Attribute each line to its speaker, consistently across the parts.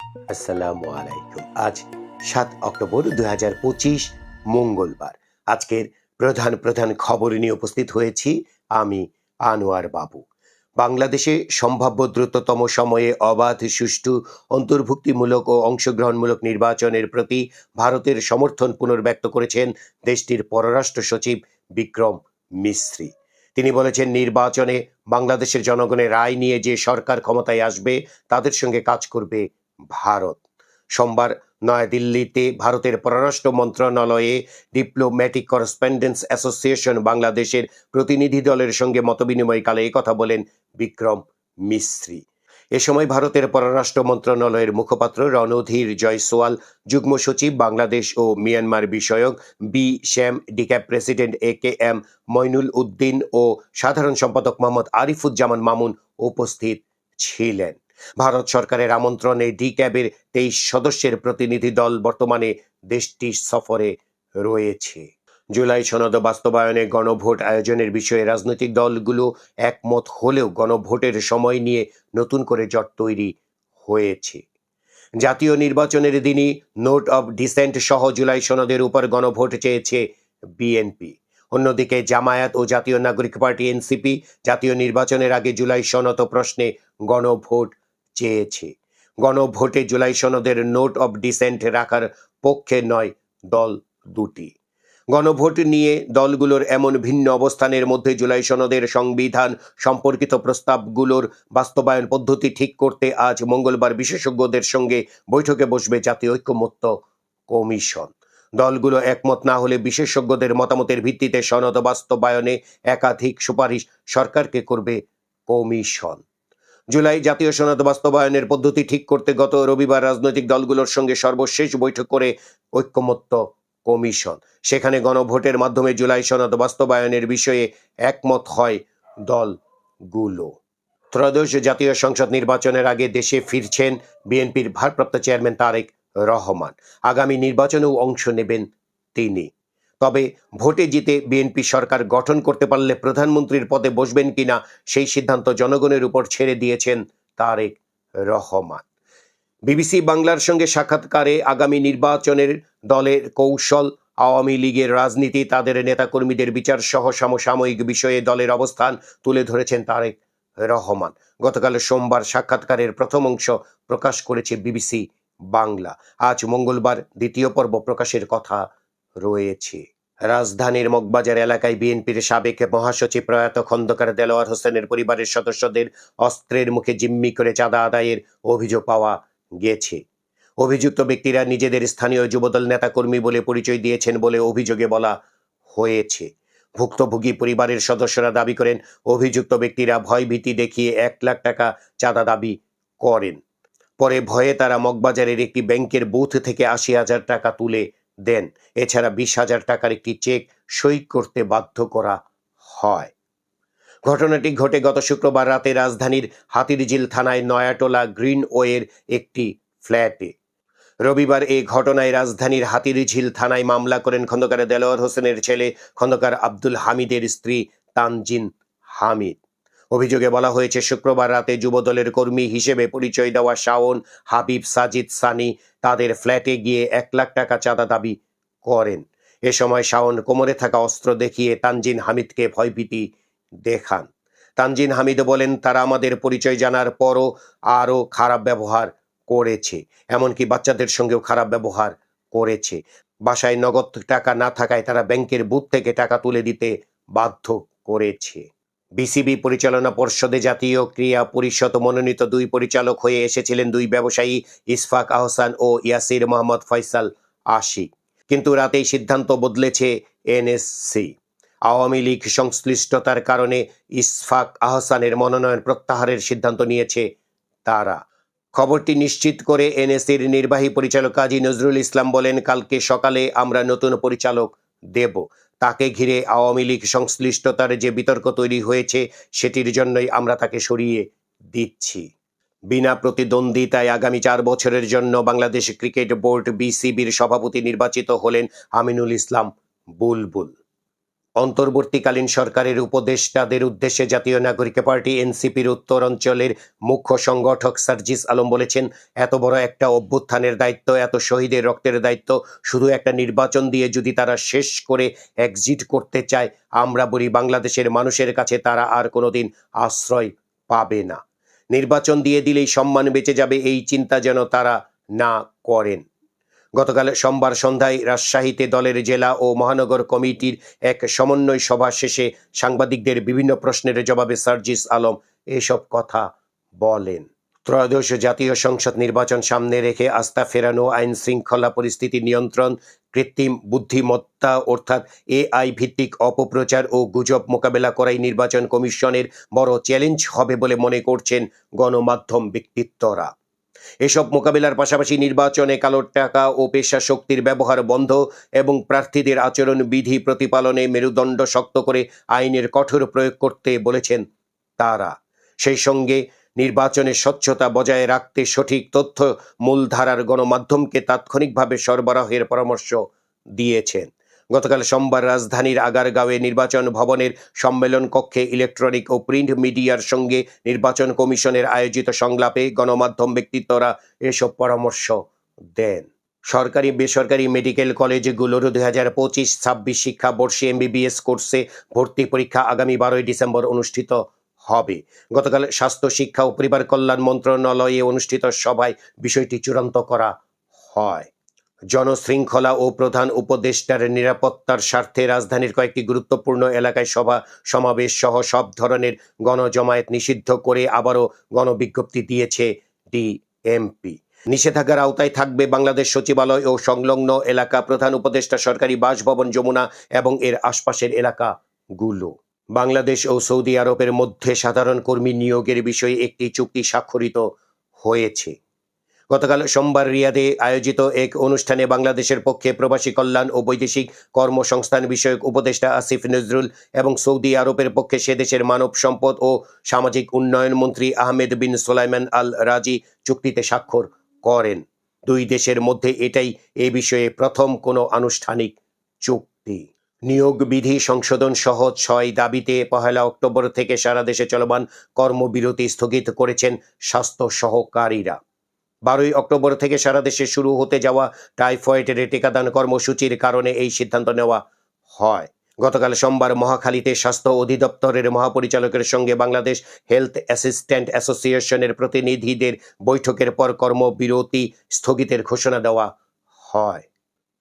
Speaker 1: আসসালামু আলাইকুম। আজ ৭ অক্টোবর ২০২৫ মঙ্গলবার। আজকের প্রধান প্রধান খবর নিয়ে উপস্থিত হয়েছি আমি আনোয়ার বাবু। বাংলাদেশে সম্ভাব্য দ্রুততম সময়ে অবাধ, সুষ্ঠু, অন্তর্ভুক্তিমূলক ও অংশগ্রহণমূলক নির্বাচনের প্রতি ভারতের সমর্থন পুনর্ব্যক্ত করেছেন দেশটির পররাষ্ট্র সচিব বিক্রম মিস্রি। তিনি বলেছেন, নির্বাচনে বাংলাদেশের জনগণের রায় নিয়ে যে সরকার ক্ষমতায় আসবে তাদের সঙ্গে কাজ করবে ভারত। সোমবার নয়াদিল্লিতে ভারতের পররাষ্ট্র মন্ত্রণালয়ে ডিপ্লোম্যাটিক করেসপন্ডেন্স অ্যাসোসিয়েশন বাংলাদেশের প্রতিনিধি দলের সঙ্গে মতবিনিময়কালে কথা বলেন বিক্রম মিস্রি। এ সময় ভারতের পররাষ্ট্র মন্ত্রণালয়ের মুখপাত্র রণধীর জয়সওয়াল, যুগ্ম সচিব বাংলাদেশ ও মিয়ানমার বিষয়ক বি শ্যাম DCAB president AKM Moinul Uddin ও সাধারণ সম্পাদক মোহাম্মদ আরিফুজ্জামান মামুন উপস্থিত ছিলেন। ভারত সরকারের আমন্ত্রণে ডিক্যাবের ২৩ সদস্যের প্রতিনিধি দল বর্তমানে দেশটি সফরে রয়েছে। জুলাই সনদ বাস্তবায়নে গণভোট আয়োজনের বিষয়ে রাজনৈতিক দলগুলো একমত হলেও গণভোটের সময় নিয়ে নতুন করে জট তৈরি হয়েছে। জাতীয় নির্বাচনের দিনই নোট অব ডিসেন্ট সহ জুলাই সনদের উপর গণভোট চেয়েছে বিএনপি। অন্যদিকে জামায়াত ও জাতীয় নাগরিক পার্টি NCP জাতীয় নির্বাচনের আগে জুলাই সনদ প্রশ্নে গণভোট চেয়েছে। গণভোটে জুলাই সনদের নোট অব ডিসেন্ট রাখার পক্ষে নয় দল দুটি। গণভোট নিয়ে দলগুলোর এমন ভিন্ন অবস্থানের মধ্যে জুলাই সনদের সংবিধান সম্পর্কিত প্রস্তাবগুলোর বাস্তবায়ন পদ্ধতি ঠিক করতে আজ মঙ্গলবার বিশেষজ্ঞদের সঙ্গে বৈঠকে বসবে জাতীয় ঐকমত্য কমিশন। দলগুলো একমত না হলে বিশেষজ্ঞদের মতামতের ভিত্তিতে সনদ বাস্তবায়নে একাধিক সুপারিশ সরকারকে করবে কমিশন। জুলাই জাতীয় সনদ বাস্তবায়নের পদ্ধতি ঠিক করতে গত রবিবার রাজনৈতিক দলগুলোর সঙ্গে সর্বশেষ বৈঠক করে ঐকমত্য কমিশন। সেখানে গণভোটের মাধ্যমে জুলাই সনদ বাস্তবায়নের বিষয়ে একমত হয় দলগুলো। ত্রয়োদশ জাতীয় সংসদ নির্বাচনের আগে দেশে ফিরছেন বিএনপির ভারপ্রাপ্ত চেয়ারম্যান তারেক রহমান। আগামী নির্বাচনেও অংশ নেবেন তিনি। তবে ভোটে জিতে বিএনপি সরকার গঠন করতে পারলে প্রধানমন্ত্রীর পদে বসবেন কিনা সেই সিদ্ধান্ত জনগণের উপর ছেড়ে দিয়েছেন তারেক রহমান। বিবিসি বাংলার সঙ্গে সাক্ষাৎকারে আগামী নির্বাচনের দলের কৌশল, আওয়ামী লীগের রাজনীতি, তাদের নেতাকর্মীদের বিচার সহ সমসাময়িক বিষয়ে দলের অবস্থান তুলে ধরেছেন তারেক রহমান। গতকাল সোমবার সাক্ষাৎকারের প্রথম অংশ প্রকাশ করেছে বিবিসি বাংলা। আজ মঙ্গলবার দ্বিতীয় পর্ব প্রকাশের কথা রয়েছে। রাজধানীর মগবাজার এলাকায় বিএনপির সাবেক মহাসচিব প্রয়াত খন্দকার দেলোয়ার হোসেনের পরিবারের সদস্যদের অস্ত্রের মুখে জিম্মি করে চাঁদা আদায়ের অভিযোগ পাওয়া গেছে। অভিযুক্ত ব্যক্তিরা নিজেদের স্থানীয় যুবদল নেতাকর্মী বলে পরিচয় দিয়েছেন বলে অভিযোগে বলা হয়েছে। ভুক্তভোগী পরিবারের সদস্যরা দাবি করেন, অভিযুক্ত ব্যক্তিরা ভয়ভীতি দেখিয়ে ১ লাখ টাকা চাঁদা দাবি করেন। পরে ভয়ে তারা মগবাজারের একটি ব্যাংকের বুথ থেকে ৮০,০০০ টাকা তুলে দেন। এছাড়া ২০,০০০ টাকার একটি চেক সই করতে বাধ্য করা হয়। ঘটনাটি ঘটে গত শুক্রবার রাতে রাজধানীর হাতিরঝিল থানায় নয়াটোলা গ্রিনওয়ের একটি ফ্ল্যাটে। রবিবার এই ঘটনায় রাজধানীর হাতিরঝিল থানায় মামলা করেন খন্দকার দেলোয়ার হোসেনের ছেলে খন্দকার আব্দুল হামিদের স্ত্রী তানজিন হামিদ। অভিযোগে বলা হয়েছে, শুক্রবার রাতে যুবদলের কর্মী হিসেবে পরিচয় দেওয়া শাওন, হাবিব, সাজিদ, সানি তাদের ফ্ল্যাটে গিয়ে ১ লাখ টাকা চাঁদা দাবি করেন। এ সময় শাওন কোমরে থাকা অস্ত্র দেখিয়ে তানজিন হামিদকে ভয়ভীতি দেখান। তানজিন হামিদ বলেন, তারা আমাদের পরিচয় জানার পরও আরও খারাপ ব্যবহার করেছে, এমনকি বাচ্চাদের সঙ্গেও খারাপ ব্যবহার করেছে। বাসায় নগদ টাকা না থাকায় তারা ব্যাংকের বুথ থেকে টাকা তুলে দিতে বাধ্য করেছে। বিসিবি পরিচালনা পর্ষদে জাতীয় ক্রীড়া পরিষদ মনোনীত ২ পরিচালক হয়ে এসেছিলেন ২ ব্যবসায়ী ইসফাক আহসান ও ইয়াসির মোহাম্মদ ফয়সাল আশিক। কিন্তু রাতেই সিদ্ধান্ত বদলেছে এনএসসি। আওয়ামী লীগ সংশ্লিষ্টতার কারণে ইসফাক আহসানের মনোনয়ন প্রত্যাহারের সিদ্ধান্ত নিয়েছে তারা। খবরটি নিশ্চিত করে এনএসসির নির্বাহী পরিচালক কাজী নজরুল ইসলাম বলেন, কালকে সকালে আমরা নতুন পরিচালক দেব। তাকে ঘিরে আওয়ামী লীগ সংশ্লিষ্টতার যে বিতর্ক তৈরি হয়েছে সেটির জন্যই আমরা তাকে সরিয়ে দিচ্ছি। বিনা প্রতিদ্বন্দ্বিতায় আগামী ৪ বছরের জন্য বাংলাদেশ ক্রিকেট বোর্ড বিসিবির সভাপতি নির্বাচিত হলেন আমিনুল ইসলাম বুলবুল। অন্তর্বর্তীকালীন সরকারের উপদেষ্টাদের উদ্দেশ্যে জাতীয় নাগরিক পার্টি এনসিপির উত্তর অঞ্চলের মুখ্য সংগঠক সার্জিস আলম বলেছেন, এত বড় একটা অভ্যুত্থানের দায়িত্ব, এত শহীদের রক্তের দায়িত্ব শুধু একটা নির্বাচন দিয়ে যদি তারা শেষ করে এক্সিট করতে চায়, আমরা বলি বাংলাদেশের মানুষের কাছে তারা আর কোনোদিন আশ্রয় পাবে না। নির্বাচন দিয়ে দিলেই সম্মান বেঁচে যাবে, এই চিন্তা যেন তারা না করেন। গতকাল সোমবার সন্ধ্যায় রাজশাহীতে দলের জেলা ও মহানগর কমিটির এক সমন্বয় সভা শেষে সাংবাদিকদের বিভিন্ন প্রশ্নের জবাবে সার্জিস আলম এসব কথা বলেন। ত্রয়োদশ জাতীয় সংসদ নির্বাচন সামনে রেখে আস্থা ফেরানো, আইন শৃঙ্খলা পরিস্থিতি নিয়ন্ত্রণ, কৃত্রিম বুদ্ধিমত্তা অর্থাৎ এআই ভিত্তিক অপপ্রচার ও গুজব মোকাবেলা করাই নির্বাচন কমিশনের বড় চ্যালেঞ্জ হবে বলে মনে করছেন গণমাধ্যম ব্যক্তিত্বরা। এসব মোকাবিলার পাশাপাশি নির্বাচনে কালো টাকা ও পেশা শক্তির ব্যবহার বন্ধ এবং প্রার্থীদের আচরণ বিধি প্রতিপালনে মেরুদণ্ড শক্ত করে আইনের কঠোর প্রয়োগ করতে বলেছেন তারা। সেই সঙ্গে নির্বাচনের স্বচ্ছতা বজায় রাখতে সঠিক তথ্য মূলধারার গণমাধ্যমকে তাৎক্ষণিকভাবে সরবরাহের পরামর্শ দিয়েছেন। গতকাল সোমবার রাজধানীর আগারগাঁওয়ে নির্বাচন ভবনের সম্মেলন কক্ষে ইলেকট্রনিক ও প্রিন্ট মিডিয়ার সঙ্গে নির্বাচন কমিশনের আয়োজিত সংলাপে গণমাধ্যম ব্যক্তিত্বরা এসব পরামর্শ দেন। সরকারি বেসরকারি মেডিকেল কলেজগুলোর 2025-26 শিক্ষাবর্ষে এমবিবিএস কোর্সে ভর্তি পরীক্ষা আগামী 12 ডিসেম্বর অনুষ্ঠিত হবে। গতকাল স্বাস্থ্য শিক্ষা ও পরিবার কল্যাণ মন্ত্রণালয়ে অনুষ্ঠিত সভায় বিষয়টি চূড়ান্ত করা হয়। জনশৃঙ্খলা ও প্রধান উপদেষ্টার নিরাপত্তার স্বার্থে রাজধানীর কয়েকটি গুরুত্বপূর্ণ এলাকায় সভা সমাবেশ সহ সব ধরনের গণজমায়েত নিষিদ্ধ করে আবারও গণবিজ্ঞপ্তি দিয়েছে ডিএমপি। নিষেধাজ্ঞার আওতায় থাকবে বাংলাদেশ সচিবালয় ও সংলগ্ন এলাকা, প্রধান উপদেষ্টা সরকারি বাসভবন যমুনা এবং এর আশপাশের এলাকাগুলো। বাংলাদেশ ও সৌদি আরবের মধ্যে সাধারণ কর্মী নিয়োগের বিষয়ে একটি চুক্তি স্বাক্ষরিত হয়েছে। গতকাল সোমবার রিয়াদে আয়োজিত এক অনুষ্ঠানে বাংলাদেশের পক্ষে প্রবাসী কল্যাণ ও বৈদেশিক কর্মসংস্থান বিষয়ক উপদেষ্টা আসিফ নজরুল এবং সৌদি আরবের পক্ষে সে দেশের মানব সম্পদ ও সামাজিক উন্নয়ন মন্ত্রী আহমেদ বিন সোলাইমান আল রাজি চুক্তিতে স্বাক্ষর করেন। দুই দেশের মধ্যে এটাই এ বিষয়ে প্রথম কোনো আনুষ্ঠানিক চুক্তি। নিয়োগ বিধি সংশোধন সহ 6 দাবিতে 1 অক্টোবর থেকে সারা দেশে চলমান কর্মবিরতি স্থগিত করেছেন স্বাস্থ্য সহকারীরা। 12 অক্টোবর থেকে সারা দেশে শুরু হতে যাওয়া টাইফয়েডের টিকাদান কর্মসূচির কারণে এই সিদ্ধান্ত নেওয়া হয়। গতকাল সোমবার মহাখালীতে স্বাস্থ্য অধিদপ্তরের মহাপরিচালকের সঙ্গে বাংলাদেশ হেলথ অ্যাসিস্ট্যান্ট অ্যাসোসিয়েশনের প্রতিনিধিদের বৈঠকের পর কর্মবিরতি স্থগিতের ঘোষণা দেওয়া হয়।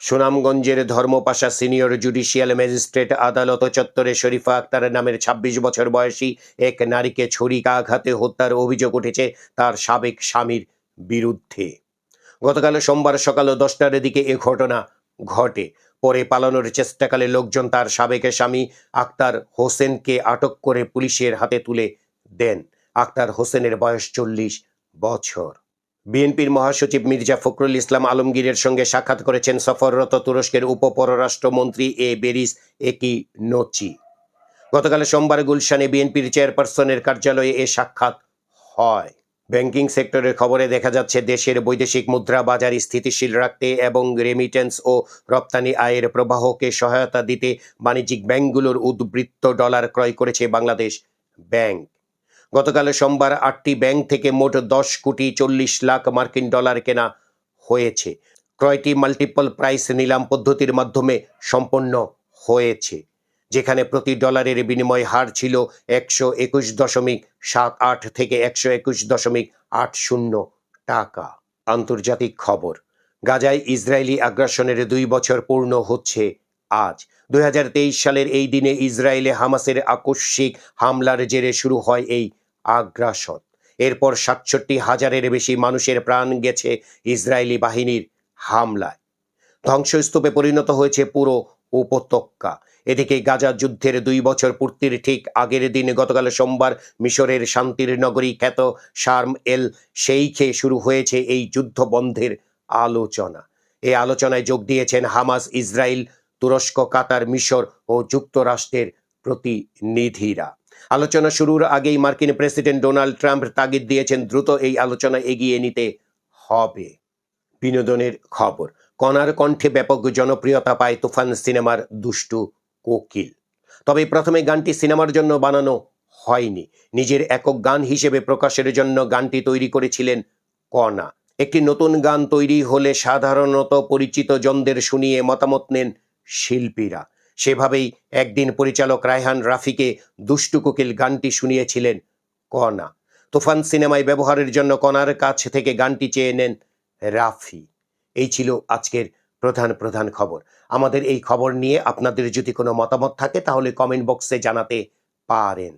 Speaker 1: সুনামগঞ্জের ধর্মপাশা সিনিয়র জুডিশিয়াল ম্যাজিস্ট্রেট আদালত চত্বরে শরীফা আক্তার নামের 26 বছর বয়সী এক নারীকে ছুরিকাঘাতে হত্যার অভিযোগ উঠেছে তার সাবেক স্বামীর বিরুদ্ধে। গতকাল সোমবার সকাল 10টার দিকে এ ঘটনা ঘটে। পরে পালানোর চেষ্টাকালে লোকজন তার সাবেক স্বামী আক্তার হোসেনকে আটক করে পুলিশের হাতে তুলে দেন। আক্তার হোসেনের বয়স 40 বছর। বিএনপির মহাসচিব মির্জা ফখরুল ইসলাম আলমগীরের সঙ্গে সাক্ষাৎ করেছেন সফররত তুরস্কের উপপররাষ্ট্রমন্ত্রী বেরিস একিনোচি। গতকাল সোমবার গুলশানে বিএনপির চেয়ারপারসনের কার্যালয়ে এ সাক্ষাৎ হয়। ব্যাংকিং সেক্টরের খবরে দেখা যাচ্ছে, দেশের বৈদেশিক মুদ্রা বাজার স্থিতিশীল রাখতে এবং রেমিটেন্স ও রপ্তানি আয়ের প্রবাহকে সহায়তা দিতে বাণিজ্যিক ব্যাংকগুলোর উদ্বৃত্ত ডলার ক্রয় করেছে বাংলাদেশ ব্যাংক। গতকাল সোমবার 8টি ব্যাংক থেকে মোট 10 কোটি 40 লাখ মার্কিন ডলার কেনা হয়েছে। ক্রয়টি মাল্টিপল প্রাইস নিলাম পদ্ধতির মাধ্যমে সম্পন্ন হয়েছে, যেখানে প্রতি ডলারের বিনিময় হার ছিল 121.78 থেকে 121.80 টাকা। আন্তর্জাতিক খবর। গাজায় ইসরায়েলি আগ্রাসনের 2 বছর পূর্ণ হচ্ছে আজ। 2023 সালের এই দিনে ইসরায়েলে হামাসের আকস্মিক হামলার জেরে শুরু হয় এই আগ্রাসন। এরপর 67,000-এর বেশি মানুষের প্রাণ গেছে ইসরায়েলি বাহিনীর হামলায়। ধ্বংসস্তূপে পরিণত হয়েছে পুরো উপত্যকা। এদিকে গাজা যুদ্ধের 2 বছর পূর্তির ঠিক আগের দিন গতকাল সোমবার মিশরের শান্তির নগরী খ্যাত শার্ম এল শেইখে শুরু হয়েছে এই যুদ্ধ বন্ধের আলোচনা। এই আলোচনায় যোগ দিয়েছেন হামাস, ইসরায়েল, তুরস্ক, কাতার, মিশর ও যুক্তরাষ্ট্রের প্রতিনিধিরা। আলোচনা শুরুর আগেই মার্কিন প্রেসিডেন্ট ডোনাল্ড ট্রাম্প তাগিদ দিয়েছেন দ্রুত এই আলোচনা এগিয়ে নিতে হবে। বিনোদনের খবর। কণার কণ্ঠে ব্যাপক জনপ্রিয়তা পায় তুফান সিনেমার দুষ্টু কোকিল। তবে প্রথমে গানটি সিনেমার জন্য বানানো হয়নি, নিজের একক গান হিসেবে প্রকাশের জন্য গানটি তৈরি করেছিলেন কণা। একটি নতুন গান তৈরি হলে সাধারণত পরিচিত জনদের শুনিয়ে মতামত নেন শিল্পীরা। সেভাবেই একদিন পরিচালক রায়হান রাফিকে দুষ্টু কোকিল গানটি শুনিয়েছিলেন কণা। তুফান সিনেমায় ব্যবহারের জন্য কণার কাছ থেকে গানটি চেয়ে নেন রাফি। এই ছিল আজকের প্রধান খবর। আমাদের এই খবর নিয়ে আপনাদের যদি কোনো মতামত থাকে তাহলে কমেন্ট বক্সে জানাতে পারেন।